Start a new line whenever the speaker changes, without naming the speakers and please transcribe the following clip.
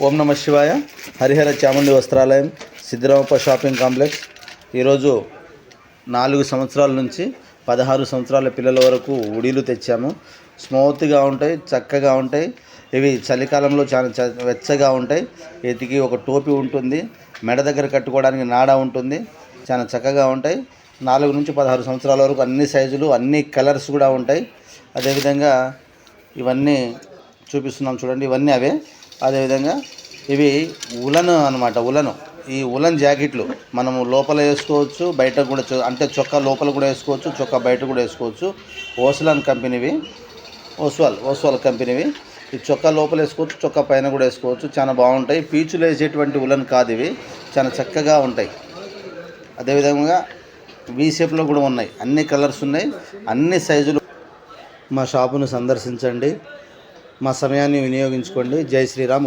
ఓం నమ శివాయ. Harihara Chamundi Vastralayam, Siddhiramappa shopping complex. ఈరోజు 4 సంవత్సరాల నుంచి 16 సంవత్సరాల పిల్లల వరకు ఉడీలు తెచ్చాము. స్మూత్గా ఉంటాయి, చక్కగా ఉంటాయి. ఇవి చలికాలంలో చాలా వెచ్చగా ఉంటాయి. వీటికి ఒక టోపీ ఉంటుంది, మెడ దగ్గర కట్టుకోవడానికి నాడా ఉంటుంది. చాలా చక్కగా ఉంటాయి. 4 నుంచి 16 సంవత్సరాల వరకు అన్ని సైజులు, అన్ని కలర్స్ కూడా ఉంటాయి. అదేవిధంగా ఇవన్నీ చూపిస్తున్నాం చూడండి, ఇవన్నీ అవే. అదేవిధంగా ఇవి ఉలన్ అనమాట. ఈ ఉలన్ జాకెట్లు మనము లోపల వేసుకోవచ్చు, బయట కూడా అంటే చొక్కా లోపల కూడా వేసుకోవచ్చు, చొక్కా బయట కూడా వేసుకోవచ్చు. ఓస్లాన్ కంపెనీవి, ఓస్వాల్ కంపెనీవి. ఈ చొక్కా లోపల వేసుకోవచ్చు, చొక్కా పైన కూడా వేసుకోవచ్చు. చాలా బాగుంటాయి. పీచులు వేసేటువంటి ఉలన్ కాదు ఇవి, చాలా చక్కగా ఉంటాయి. అదేవిధంగా వీ షేప్లో కూడా ఉన్నాయి, అన్ని కలర్స్ ఉన్నాయి, అన్ని సైజులు. మా షాపును సందర్శించండి, మా సమయాన్ని వినియోగించుకోండి. జై శ్రీరామ్.